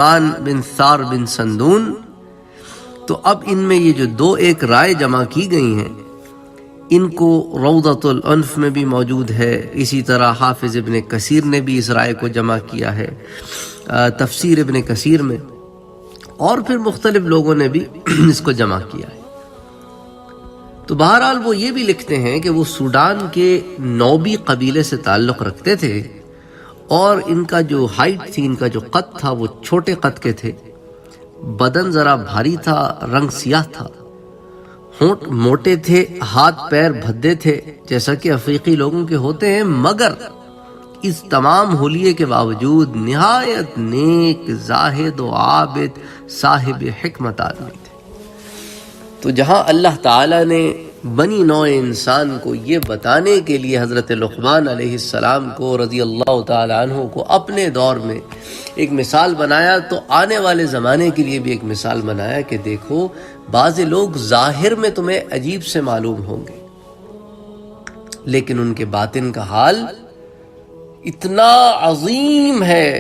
سلیمان بن ثار بن سندون. تو اب ان میں یہ جو دو ایک رائے جمع کی گئی ہیں ان کو روضۃ الانف میں بھی موجود ہے، اسی طرح حافظ ابن کثیر نے بھی اس رائے کو جمع کیا ہے تفسیر ابن کثیر میں، اور پھر مختلف لوگوں نے بھی اس کو جمع کیا ہے. تو بہرحال وہ یہ بھی لکھتے ہیں کہ وہ سوڈان کے نوبی قبیلے سے تعلق رکھتے تھے، اور ان کا جو ہائٹ تھی، ان کا جو قد تھا وہ چھوٹے قد کے تھے، بدن ذرا بھاری تھا، رنگ سیاہ تھا، ہونٹ موٹے تھے، ہاتھ پیر بھدے تھے جیسا کہ افریقی لوگوں کے ہوتے ہیں، مگر اس تمام حلیے کے باوجود نہایت نیک، زاہد و عابد، صاحب حکمت آدمی تھے. تو جہاں اللہ تعالیٰ نے بنی نوع انسان کو یہ بتانے کے لیے حضرت لقمان علیہ السلام کو رضی اللہ تعالیٰ عنہ کو اپنے دور میں ایک مثال بنایا، تو آنے والے زمانے کے لیے بھی ایک مثال بنایا کہ دیکھو بعض لوگ ظاہر میں تمہیں عجیب سے معلوم ہوں گے، لیکن ان کے باطن کا حال اتنا عظیم ہے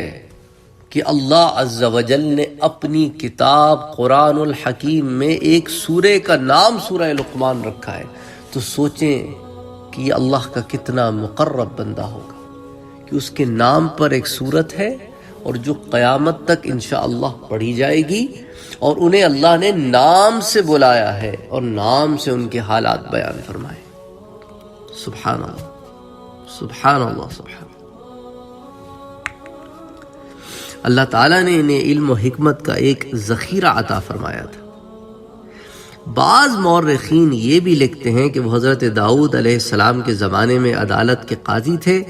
کہ اللہ عز و جل نے اپنی کتاب قرآن الحکیم میں ایک سورے کا نام سورہ لقمان رکھا ہے. تو سوچیں کہ یہ اللہ کا کتنا مقرب بندہ ہوگا کہ اس کے نام پر ایک سورت ہے، اور جو قیامت تک انشاءاللہ پڑھی جائے گی، اور انہیں اللہ نے نام سے بلایا ہے اور نام سے ان کے حالات بیان فرمائے. سبحان اللہ، سبحان اللہ، سبحان اللہ. اللہ تعالیٰ نے انہیں علم و حکمت کا ایک ذخیرہ عطا فرمایا تھا. بعض مورخین یہ بھی لکھتے ہیں کہ وہ حضرت داؤد علیہ السلام کے زمانے میں عدالت کے قاضی تھے.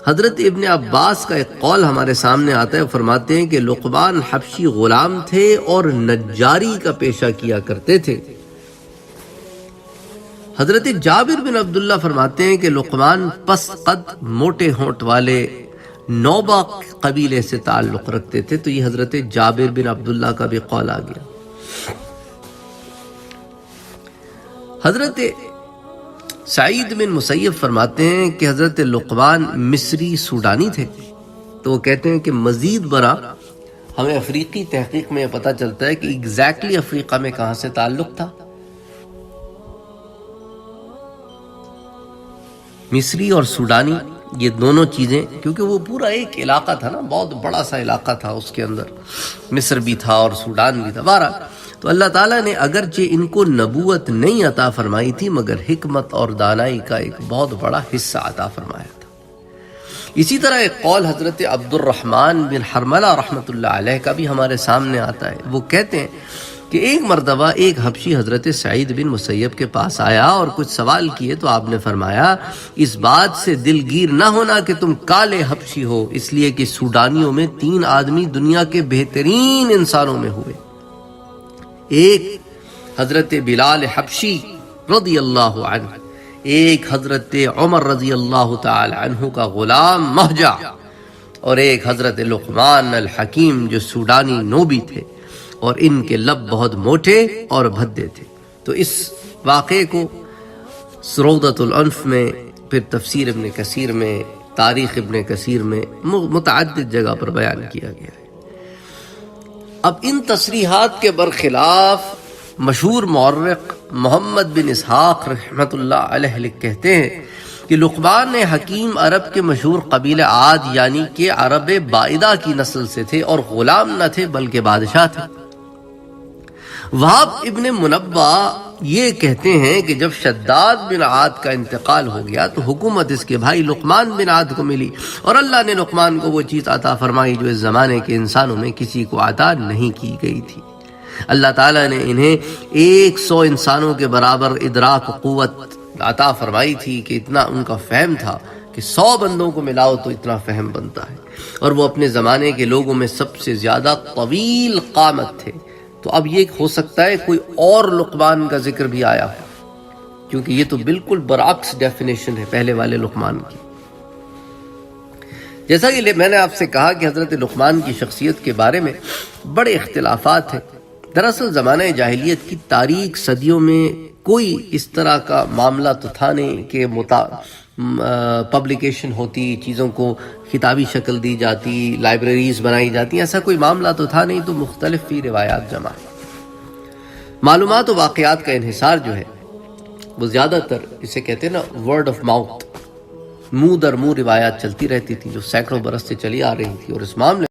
حضرت ابن عباس کا ایک قول ہمارے سامنے آتا ہے، فرماتے ہیں کہ لقمان حبشی غلام تھے اور نجاری کا پیشہ کیا کرتے تھے. حضرت جابر بن عبداللہ فرماتے ہیں کہ لقمان پس قد، موٹے ہونٹ والے، نوبہ قبیلے سے تعلق رکھتے تھے. تو یہ حضرت جابر بن عبداللہ کا بھی قول آ گیا. حضرت سعید بن مسیب فرماتے ہیں کہ حضرت لقمان مصری سوڈانی تھے. تو وہ کہتے ہیں کہ مزید برآں ہمیں افریقی تحقیق میں یہ پتہ چلتا ہے کہ ایگزیکٹلی افریقہ میں کہاں سے تعلق تھا. مصری اور سوڈانی یہ دونوں چیزیں، کیونکہ وہ پورا ایک علاقہ تھا نا، بہت بڑا سا علاقہ تھا، اس کے اندر مصر بھی تھا اور سوڈان بھی تھا. بہرحال تو اللہ تعالیٰ نے اگرچہ ان کو نبوت نہیں عطا فرمائی تھی، مگر حکمت اور دانائی کا ایک بہت بڑا حصہ عطا فرمایا تھا. اسی طرح ایک قول حضرت عبد الرحمن بن حرملہ رحمۃ اللہ علیہ کا بھی ہمارے سامنے آتا ہے. وہ کہتے ہیں کہ ایک مرتبہ ایک حبشی حضرت سعید بن مسیب کے پاس آیا اور کچھ سوال کیے، تو آپ نے فرمایا اس بات سے دلگیر نہ ہونا کہ تم کالے حبشی ہو، اس لیے کہ سوڈانیوں میں 3 آدمی دنیا کے بہترین انسانوں میں ہوئے. ایک حضرت بلال حبشی رضی اللہ عنہ، ایک حضرت عمر رضی اللہ تعالی عنہ کا غلام مہجہ، اور ایک حضرت لقمان الحکیم جو سوڈانی نوبی تھے، اور ان کے لب بہت موٹے اور بھدے تھے. تو اس واقعے کو روضۃ الانف میں، پھر تفسیر ابن کثیر میں، تاریخ ابن کثیر میں متعدد جگہ پر بیان کیا گیا ہے. اب ان تصریحات کے برخلاف مشہور مورخ محمد بن اسحاق رحمۃ اللہ علیہ کہتے ہیں کہ لقمان حکیم عرب کے مشہور قبیلہ عاد یعنی کہ عرب بائدہ کی نسل سے تھے، اور غلام نہ تھے بلکہ بادشاہ تھے. وہاب ابن منبع یہ کہتے ہیں کہ جب شداد بن عاد کا انتقال ہو گیا تو حکومت اس کے بھائی لقمان بن عاد کو ملی، اور اللہ نے لقمان کو وہ چیز عطا فرمائی جو اس زمانے کے انسانوں میں کسی کو عطا نہیں کی گئی تھی. اللہ تعالیٰ نے انہیں 100 انسانوں کے برابر ادراک و قوت عطا فرمائی تھی کہ اتنا ان کا فہم تھا کہ 100 بندوں کو ملاؤ تو اتنا فہم بنتا ہے، اور وہ اپنے زمانے کے لوگوں میں سب سے زیادہ طویل قامت تھے. تو اب یہ ہو سکتا ہے کوئی اور لقمان کا ذکر بھی آیا ہو، کیونکہ یہ تو بالکل برعکس ڈیفینیشن ہے پہلے والے لقمان کی. جیسا کہ میں نے آپ سے کہا کہ حضرت لقمان کی شخصیت کے بارے میں بڑے اختلافات ہیں. دراصل زمانہ جاہلیت کی تاریک صدیوں میں کوئی اس طرح کا معاملہ تو تھا نہیں کہ پبلیکیشن ہوتی، چیزوں کو کتابی شکل دی جاتی، لائبریریز بنائی جاتی، ایسا کوئی معاملہ تو تھا نہیں، تو مختلف فی روایات جمع. معلومات و واقعات کا انحصار جو ہے وہ زیادہ تر اسے کہتے ہیں نا ورڈ آف ماؤتھ، منہ در منہ روایات چلتی رہتی تھی جو سینکڑوں برس سے چلی آ رہی تھی، اور اس معاملے